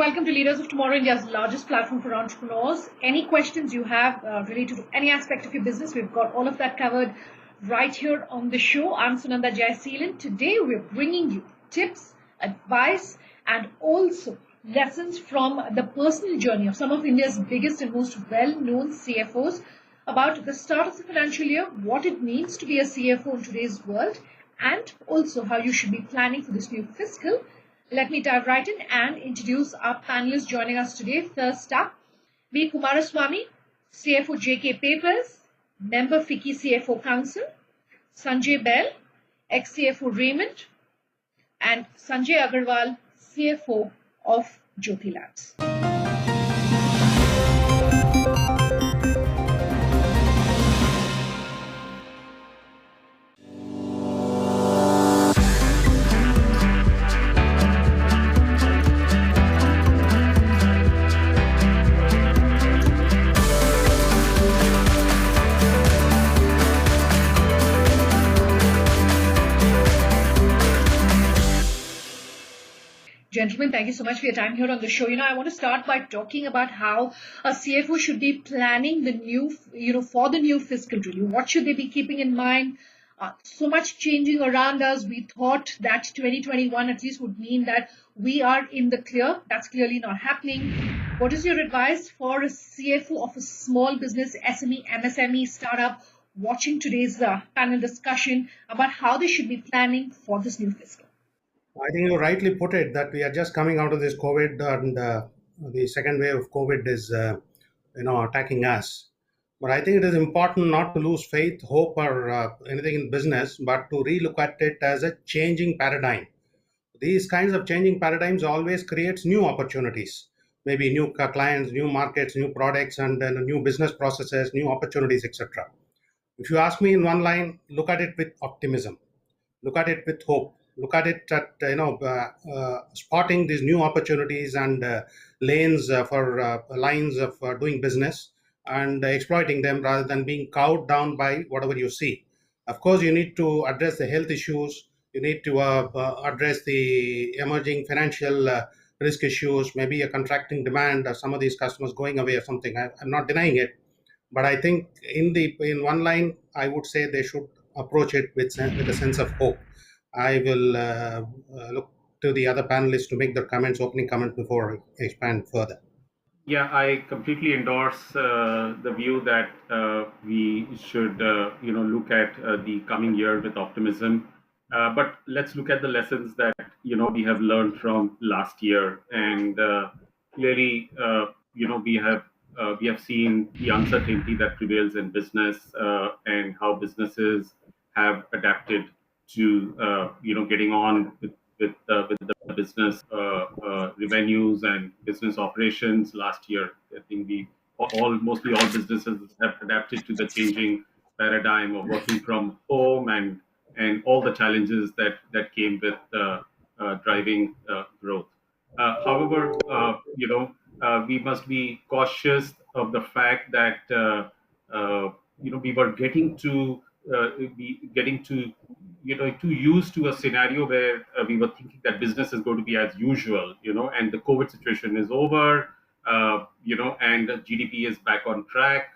welcome to Leaders of Tomorrow, India's largest platform for entrepreneurs. Any questions you have related to any aspect of your business, we've got all of that covered right here on the show. I'm Sunanda Jaiseelan. Today, we're bringing you tips, advice, and also lessons from the personal journey of some of India's biggest and most well-known CFOs about the start of the financial year, what it means to be a CFO in today's world, and also how you should be planning for this new fiscal. Let me dive right in and introduce our panelists joining us today. First up, B. Kumaraswamy, CFO JK Papers, member FICCI CFO Council, Sanjay Bahl, ex-CFO Raymond, and Sanjay Agarwal, CFO of Jyothy Labs. Gentlemen, thank you so much for your time here on the show. I want to start by talking about how a CFO should be planning the new, for the new fiscal year. What should they be keeping in mind? So much changing around us. We thought that 2021 at least would mean that we are in the clear. That's clearly not happening. What is your advice for a CFO of a small business, SME, MSME startup watching today's panel discussion about how they should be planning for this new fiscal? I think you rightly put it that we are just coming out of this COVID, and the second wave of COVID is, attacking us. But I think it is important not to lose faith, hope, or anything in business, but to relook at it as a changing paradigm. These kinds of changing paradigms always creates new opportunities, maybe new clients, new markets, new products, and then new business processes, new opportunities, etc. If you ask me in one line, look at it with optimism, look at it with hope. Look at it at spotting these new opportunities and lanes for lines of doing business and exploiting them rather than being cowed down by whatever you see. Of course, you need to address the health issues. You need to address the emerging financial risk issues, maybe a contracting demand, or some of these customers going away or something. I'm not denying it, but I think in one line, I would say they should approach it with a sense of hope. I will look to the other panelists to make their opening comments before I expand further. Yeah, I completely endorse the view that we should, look at the coming year with optimism. But let's look at the lessons that we have learned from last year, and clearly, we have seen the uncertainty that prevails in business and how businesses have adapted to getting on with the business revenues and business operations last year. I think mostly all businesses have adapted to the changing paradigm of working from home and all the challenges that came with driving growth. However, we must be cautious of the fact that we were getting too used to a scenario where we were thinking that business is going to be as usual, and the COVID situation is over, and GDP is back on track,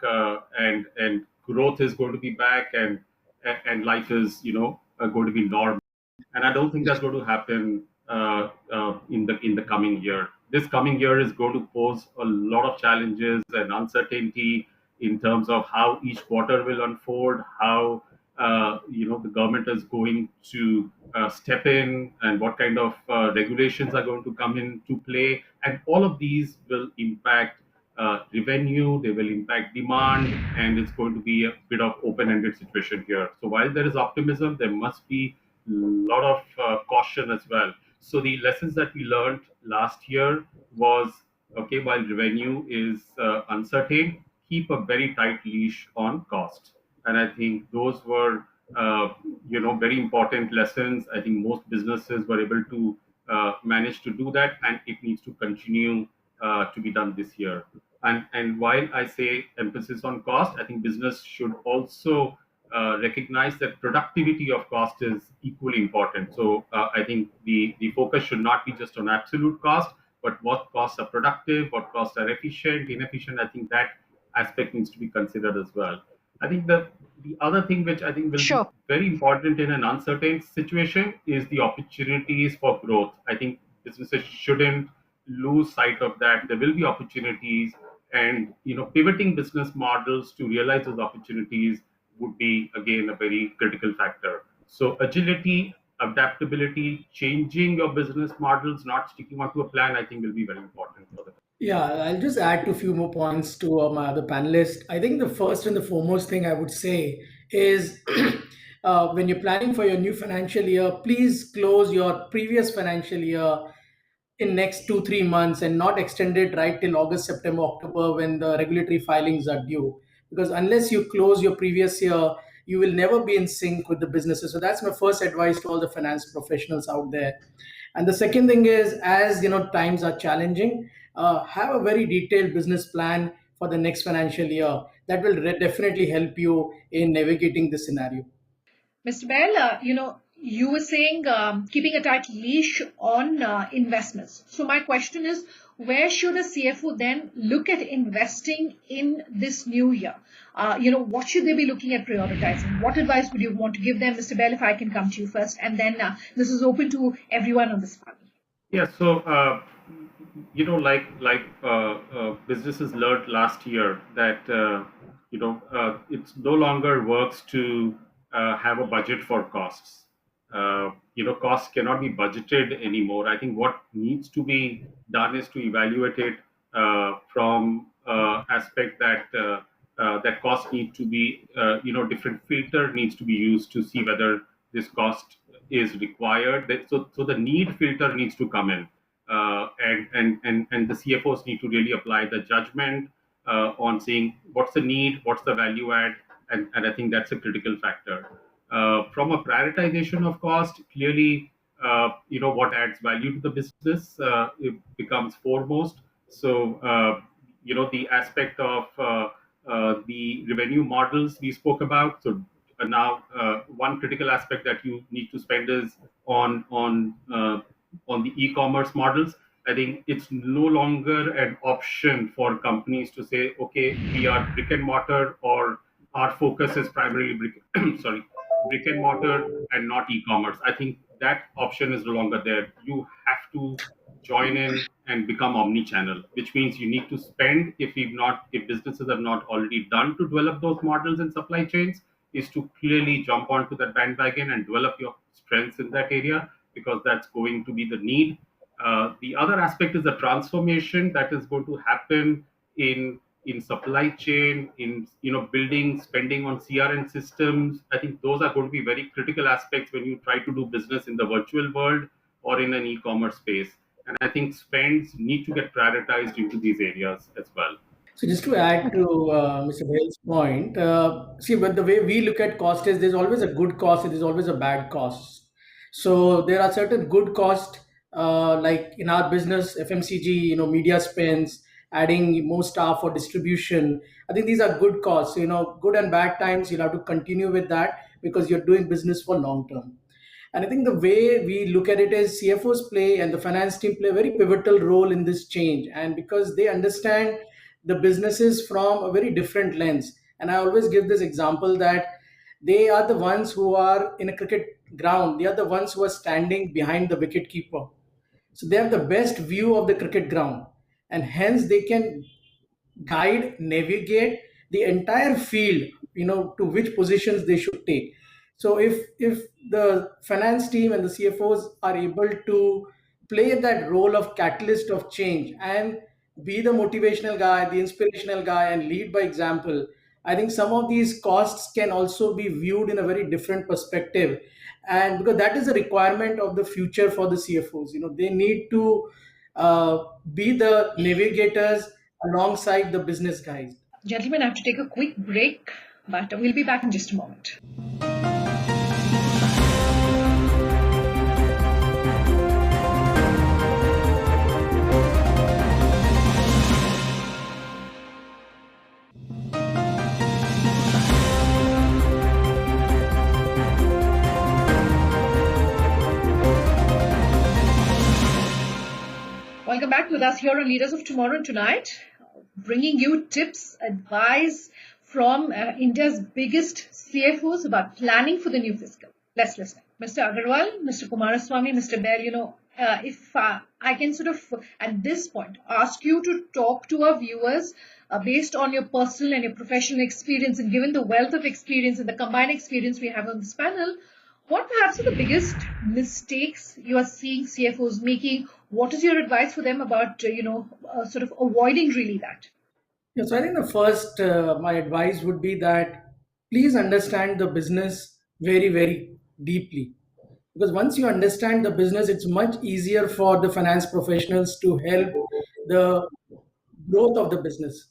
and growth is going to be back, and life is, going to be normal. And I don't think that's going to happen in the coming year. This coming year is going to pose a lot of challenges and uncertainty in terms of how each quarter will unfold, how the government is going to step in, and what kind of regulations are going to come into play, and all of these will impact revenue, they will impact demand, and it's going to be a bit of open-ended situation here. So while there is optimism, there must be a lot of caution as well. So the lessons that we learned last year was, okay, while revenue is uncertain, keep a very tight leash on cost. And I think those were, very important lessons. I think most businesses were able to manage to do that, and it needs to continue to be done this year. And while I say emphasis on cost, I think business should also recognize that productivity of cost is equally important. So I think the focus should not be just on absolute cost, but what costs are productive, what costs are efficient, inefficient. I think that aspect needs to be considered as well. I think the other thing which I think will be Sure. very important in an uncertain situation is the opportunities for growth. I think businesses shouldn't lose sight of that. There will be opportunities, and pivoting business models to realize those opportunities would be again a very critical factor. So agility, adaptability, changing your business models, not sticking onto a plan, I think will be very important for the. Yeah, I'll just add to a few more points to my other panelists. I think the first and the foremost thing I would say is when you're planning for your new financial year, please close your previous financial year in next 2 3 months and not extend it right till August, September, October when the regulatory filings are due. Because unless you close your previous year, you will never be in sync with the businesses. So that's my first advice to all the finance professionals out there. And the second thing is, as times are challenging, have a very detailed business plan for the next financial year. That will definitely help you in navigating this scenario. Mr. Bahl, you were saying keeping a tight leash on investments. So my question is, where should a CFO then look at investing in this new year? What should they be looking at prioritizing? What advice would you want to give them, Mr. Bahl, if I can come to you first? And then this is open to everyone on this panel. Yeah, so businesses learned last year that it no longer works to have a budget for costs. Costs cannot be budgeted anymore. I think what needs to be done is to evaluate it from aspect that costs need to be, different filter needs to be used to see whether this cost is required. So the need filter needs to come in, and the CFOs need to really apply the judgment on seeing what's the need, what's the value add, and I think that's a critical factor. From a prioritization of cost, clearly, what adds value to the business it becomes foremost. So, the aspect of the revenue models we spoke about. So now, one critical aspect that you need to spend is on the e-commerce models. I think it's no longer an option for companies to say, okay, we are brick and mortar, or our focus is primarily brick and mortar and not e-commerce. I think that option is no longer there. You have to join in and become omni-channel, which means you need to spend, if businesses have not already done to develop those models and supply chains, is to clearly jump onto that bandwagon and develop your strengths in that area, because that's going to be the need. The other aspect is the transformation that is going to happen in supply chain, in building, spending on CRM systems. I think those are going to be very critical aspects when you try to do business in the virtual world or in an e-commerce space. And I think spends need to get prioritized into these areas as well. So just to add to Mr. Bahl's point, see, but the way we look at cost is there's always a good cost and there's always a bad cost. So there are certain good costs, like in our business, FMCG, media spends, adding more staff for distribution. I think these are good costs. Good and bad times, you'll have to continue with that because you're doing business for long term. And I think the way we look at it is CFOs play and the finance team play a very pivotal role in this change. And because they understand the businesses from a very different lens. And I always give this example that they are the ones who are in a cricket ground. They are the ones who are standing behind the wicket keeper. So they have the best view of the cricket ground. And hence they can guide, navigate the entire field, to which positions they should take. So if the finance team and the CFOs are able to play that role of catalyst of change and be the motivational guy, the inspirational guy, and lead by example, I think some of these costs can also be viewed in a very different perspective. And because that is a requirement of the future for the CFOs, they need to be the navigators alongside the business guys. Gentlemen, I have to take a quick break, but we'll be back in just a moment. Welcome back with us here on Leaders of Tomorrow and tonight, bringing you tips, advice from India's biggest CFOs about planning for the new fiscal. Let's listen. Mr. Agarwal, Mr. Kumaraswamy, Mr. Bahl, if I can sort of, at this point, ask you to talk to our viewers based on your personal and your professional experience, and given the wealth of experience and the combined experience we have on this panel, what perhaps are the biggest mistakes you are seeing CFOs making? What is your advice for them about, sort of avoiding really that? Yeah, so I think the first, my advice would be that please understand the business very, very deeply. Because once you understand the business, it's much easier for the finance professionals to help the growth of the business.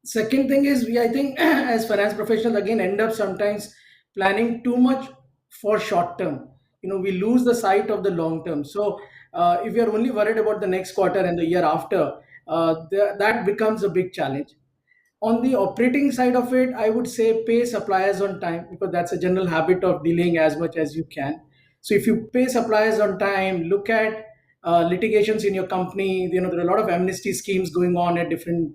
Second thing is, we, I think, as finance professionals, again, end up sometimes planning too much for short term. We lose the sight of the long term. So, if you're only worried about the next quarter and the year after, that becomes a big challenge. On the operating side of it, I would say pay suppliers on time, because that's a general habit of dealing as much as you can. So if you pay suppliers on time, look at litigations in your company. There are a lot of amnesty schemes going on at different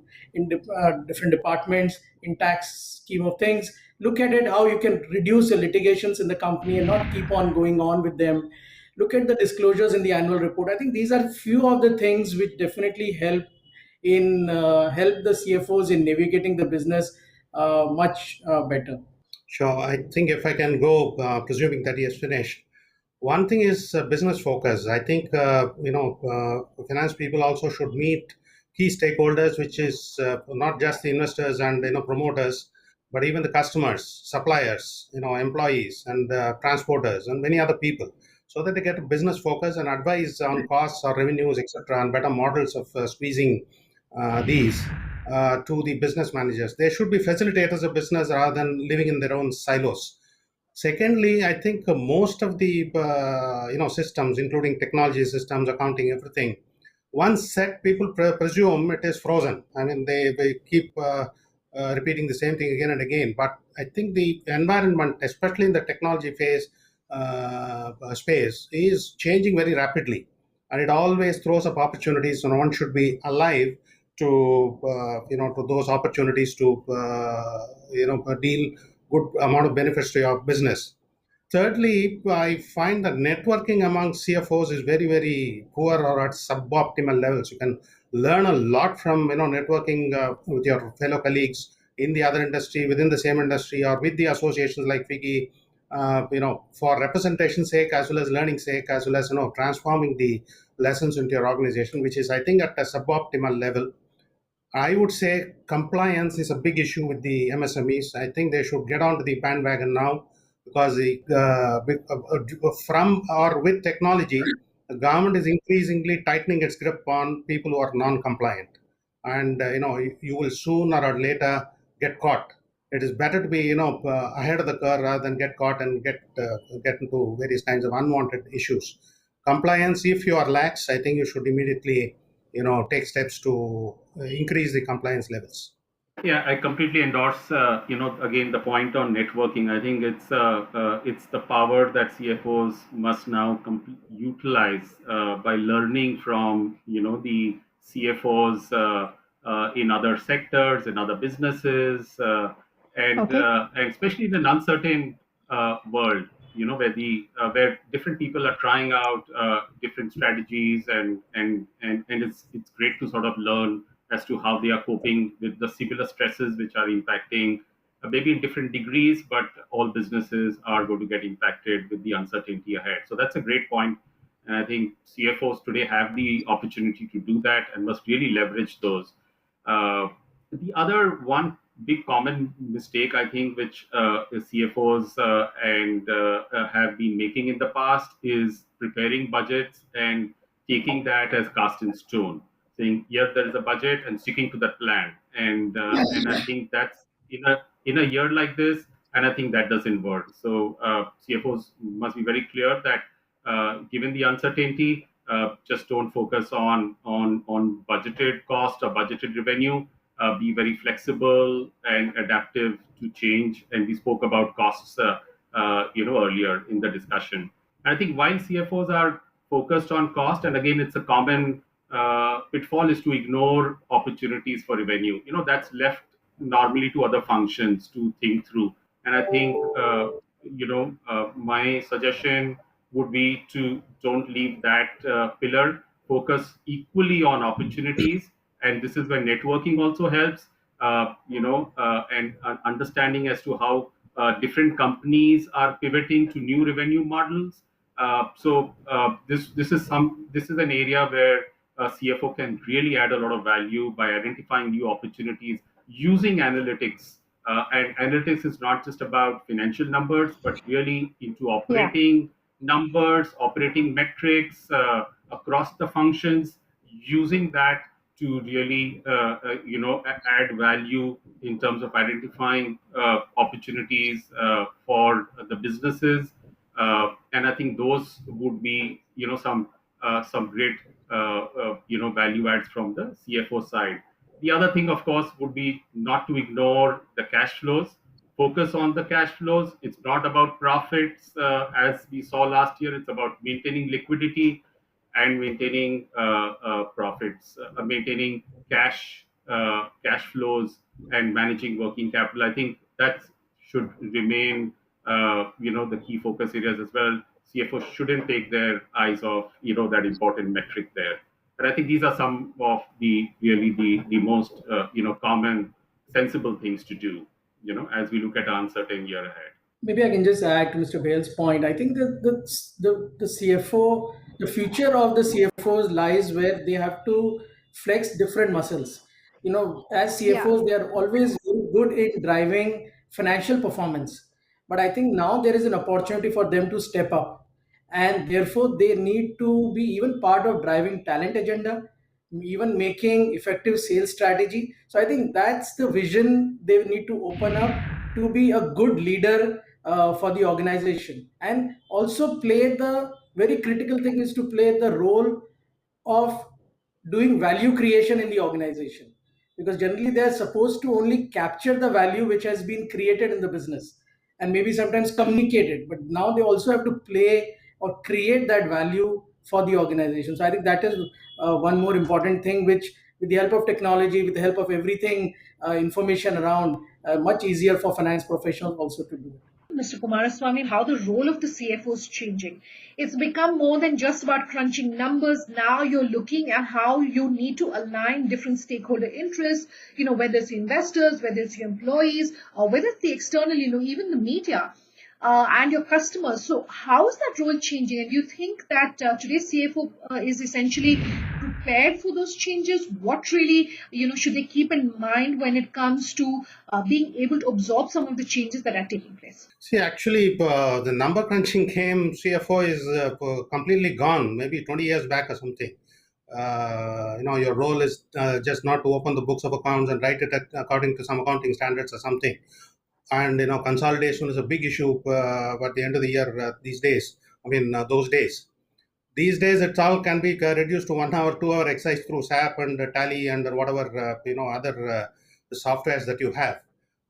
departments in tax scheme of things. Look at it how you can reduce the litigations in the company and not keep on going on with them. Look at the disclosures in the annual report. I think these are few of the things which definitely help the CFOs in navigating the business much better. Sure. I think if I can go, presuming that he has finished. One thing is business focus. I think finance people also should meet key stakeholders, which is not just the investors and promoters, but even the customers, suppliers, employees, and transporters, and many other people, so that they get a business focus and advice on costs or revenues, etc., and better models of squeezing these to the business managers. They should be facilitators of business rather than living in their own silos. Secondly, I think most of the systems, including technology systems, accounting, everything, once set, people presume it is frozen. I mean, they keep repeating the same thing again and again. But I think the environment, especially in the technology space, is changing very rapidly, and it always throws up opportunities. So one should be alive to to those opportunities to deal good amount of benefits to your business. Thirdly, I find that networking among CFOs is very, very poor or at suboptimal levels. You can learn a lot from networking with your fellow colleagues in the other industry, within the same industry, or with the associations like FICCI. For representation sake, as well as learning sake, as well as transforming the lessons into your organization, which is, I think, at a suboptimal level. I would say compliance is a big issue with the MSMEs. I think they should get onto the bandwagon now, because from or with technology, the government is increasingly tightening its grip on people who are non-compliant, and you will sooner or later get caught. It is better to be ahead of the curve rather than get caught and get into various kinds of unwanted issues. Compliance, if you are lax, I think you should immediately take steps to increase the compliance levels. Yeah, I completely endorse, again, the point on networking. I think it's the power that CFOs must now utilize by learning from, the CFOs in other sectors, in other businesses, Okay. and especially in an uncertain world, where different people are trying out different strategies, and it's great to sort of learn as to how they are coping with the similar stresses which are impacting maybe in different degrees, but all businesses are going to get impacted with the uncertainty ahead. So that's a great point. And I think CFOs today have the opportunity to do that and must really leverage those. The other one big common mistake, I think, which CFOs have been making in the past is preparing budgets and taking that as cast in stone, saying, yes, there is a budget and sticking to that plan. And I think that's in a year like this, and I think that doesn't work. So CFOs must be very clear that given the uncertainty, just don't focus on budgeted cost or budgeted revenue. Be very flexible and adaptive to change. And we spoke about costs, earlier in the discussion. I think while CFOs are focused on cost, and again, it's a common pitfall is to ignore opportunities for revenue. That's left normally to other functions to think through. And I think my suggestion would be to don't leave that pillar. Focus equally on opportunities, and this is where networking also helps. And understanding as to how different companies are pivoting to new revenue models. This is an area where a CFO can really add a lot of value by identifying new opportunities using analytics. And analytics is not just about financial numbers, but really into Yeah. operating numbers, operating metrics across the functions, using that to really, add value in terms of identifying opportunities for the businesses. And I think those would be, some great, value adds from the CFO side. The other thing, of course, would be not to ignore the cash flows. Focus on the cash flows. It's not about profits, as we saw last year. It's about maintaining liquidity and maintaining profits, maintaining cash flows, and managing working capital. I think that should remain, the key focus areas as well. CFOs shouldn't take their eyes off, that important metric there. And I think these are some of the really the most, common, sensible things to do, as we look at an uncertain year ahead. Maybe I can just add to Mr. Bale's point. I think that the CFO, the future of the CFOs lies where they have to flex different muscles. As Yeah. CFOs, they are always very good in driving financial performance. But I think now there is an opportunity for them to step up, and therefore they need to be even part of driving talent agenda, even making effective sales strategy. So I think that's the vision they need to open up to be a good leader for the organization, and also play the very critical thing is to play the role of doing value creation in the organization, because generally they are supposed to only capture the value which has been created in the business and maybe sometimes communicate it, but now they also have to play or create that value for the organization. So I think that is one more important thing which, with the help of technology, with the help of everything, information around, much easier for finance professionals also to do. Mr. Kumaraswamy, how the role of the CFO is changing. It's become more than just about crunching numbers. Now you're looking at how you need to align different stakeholder interests, whether it's investors, whether it's your employees, or whether it's the external, even the media. And your customers. So how is that role changing? And do you think that today's CFO is essentially prepared for those changes? What really, should they keep in mind when it comes to being able to absorb some of the changes that are taking place? See, actually, the number crunching came, CFO is completely gone, maybe 20 years back or something. Your role is just not to open the books of accounts and write it according to some accounting standards or something. And consolidation is a big issue at the end of the year these days. Those days. These days, it all can be reduced to 1 hour, 2 hour exercise through SAP and Tally and whatever other softwares that you have.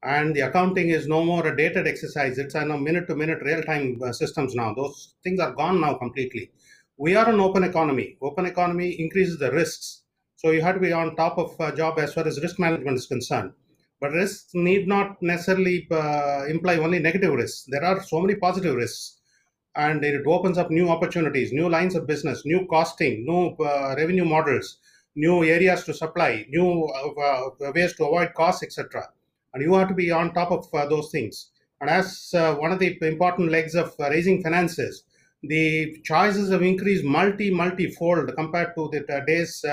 And the accounting is no more a dated exercise. It's minute to minute real time systems now. Those things are gone now completely. We are an open economy. Open economy increases the risks. So you have to be on top of a job as far as risk management is concerned. But risks need not necessarily imply only negative risks. There are so many positive risks, and it opens up new opportunities, new lines of business, new costing, new revenue models, new areas to supply, new ways to avoid costs, etc. And you have to be on top of those things. And as one of the important legs of raising finances, the choices have increased multi-fold compared to the days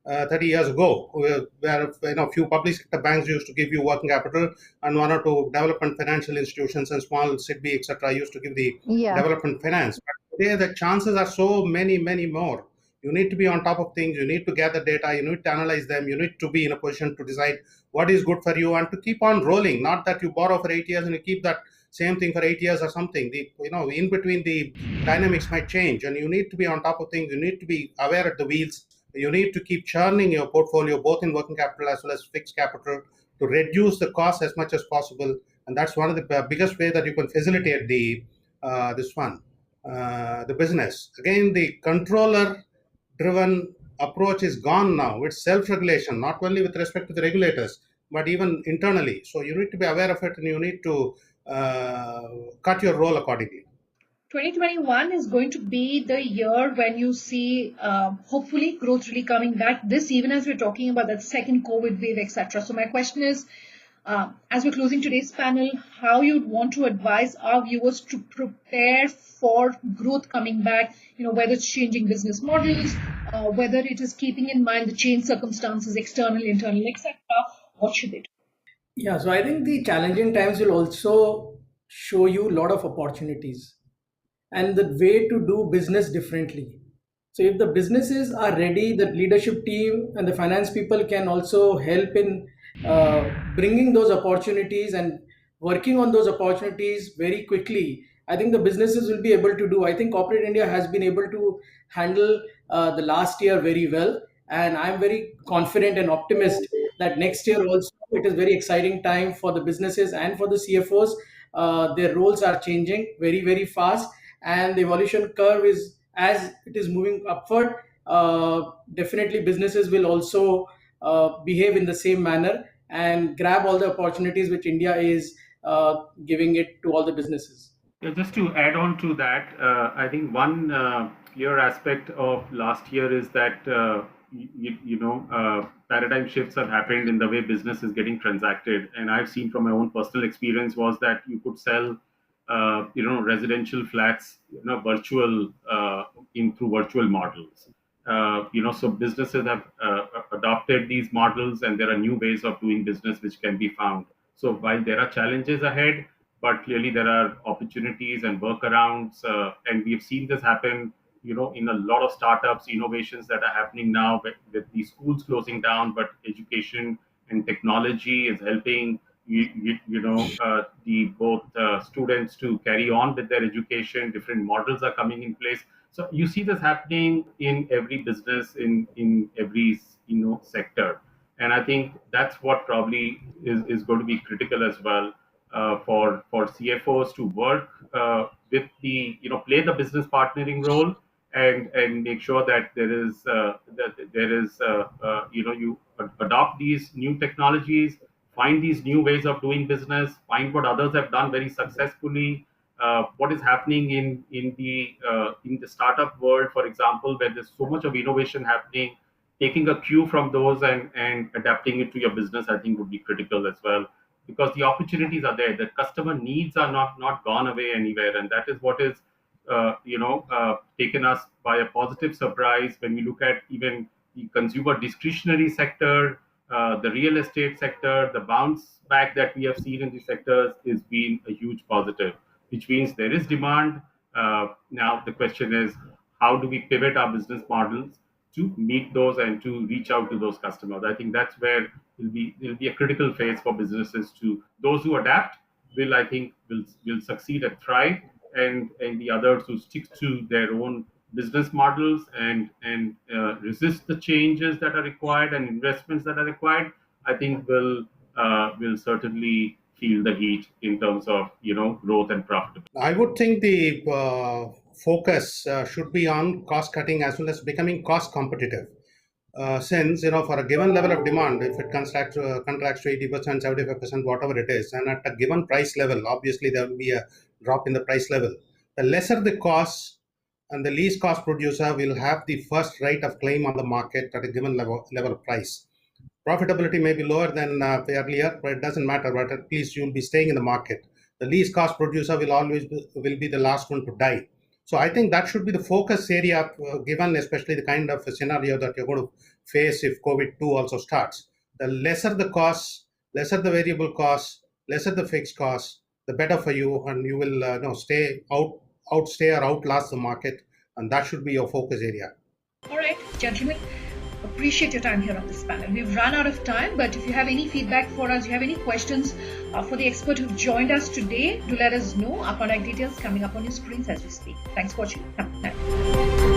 30 years ago, where few public sector banks used to give you working capital, and one or two development financial institutions and small SIDBI, etc., used to give the development finance. But today, the chances are so many more. You need to be on top of things. You need to gather data. You need to analyze them. You need to be in a position to decide what is good for you and to keep on rolling. Not that you borrow for 8 years and you keep that same thing for 8 years or something. In between, the dynamics might change, and you need to be on top of things. You need to be aware at the wheels. You need to keep churning your portfolio, both in working capital as well as fixed capital, to reduce the cost as much as possible. And that's one of the biggest way that you can facilitate the business. Again, the controller driven approach is gone now. It's self-regulation, not only with respect to the regulators, but even internally. So you need to be aware of it, and you need to cut your role accordingly. 2021 is going to be the year when you see, hopefully, growth really coming back. This, even as we're talking about that second COVID wave, etc. So my question is, as we're closing today's panel, how you'd want to advise our viewers to prepare for growth coming back, whether it's changing business models, whether it is keeping in mind the changed circumstances, external, internal, etc. What should they do? Yeah, so I think the challenging times will also show you a lot of opportunities and the way to do business differently. So if the businesses are ready, the leadership team and the finance people can also help in bringing those opportunities and working on those opportunities very quickly. I think the businesses will be able to do. I think corporate India has been able to handle the last year very well, and I'm very confident and optimist that next year also it is very exciting time for the businesses and for the CFOs. Their roles are changing very very fast, and the evolution curve is as it is moving upward. Definitely businesses will also behave in the same manner and grab all the opportunities which India is giving it to all the businesses. Yeah, just to add on to that, I think one clear aspect of last year is that paradigm shifts have happened in the way business is getting transacted, and I've seen from my own personal experience was that you could sell residential flats virtual in through virtual models. So businesses have adopted these models, and there are new ways of doing business which can be found. So while there are challenges ahead, but clearly there are opportunities and workarounds, and we've seen this happen in a lot of startups, innovations that are happening now with these schools closing down, but education and technology is helping the both students to carry on with their education. Different models are coming in place. So you see this happening in every business, in every sector, and I think that's what probably is going to be critical as well, for CFOs to work with the play the business partnering role, and make sure that you adopt these new technologies, find these new ways of doing business, find what others have done very successfully. What is happening in the startup world, for example, where there's so much of innovation happening, taking a cue from those and adapting it to your business, I think would be critical as well, because the opportunities are there. The customer needs are not gone away anywhere, and that is what is taken us by a positive surprise when we look at even the consumer discretionary sector, the real estate sector. The bounce back that we have seen in these sectors has been a huge positive, which means there is demand. Now the question is, how do we pivot our business models to meet those and to reach out to those customers? I think that's where it'll be a critical phase for businesses. To those who adapt will succeed and thrive, and the others who stick to their own business models and resist the changes that are required and investments that are required, I think will certainly feel the heat in terms of growth and profitability. I would think the focus should be on cost cutting as well as becoming cost competitive. Since for a given level of demand, if it contracts to 80%, 75%, whatever it is, and at a given price level, obviously there will be a drop in the price level. The lesser the cost, and the least cost producer will have the first right of claim on the market at a given level of price. Profitability may be lower than earlier, but it doesn't matter. But at least you'll be staying in the market. The least cost producer will always be the last one to die. So I think that should be the focus area, given especially the kind of scenario that you're going to face if COVID-2 also starts. The lesser the cost, lesser the variable cost, lesser the fixed cost, the better for you, and you will outstay or outlast the market, and that should be your focus area. All right, gentlemen, appreciate your time here on this panel. We've run out of time, but if you have any feedback for us, you have any questions for the expert who joined us today, do let us know. Our contact details coming up on your screens as we speak. Thanks for watching. Have a good night.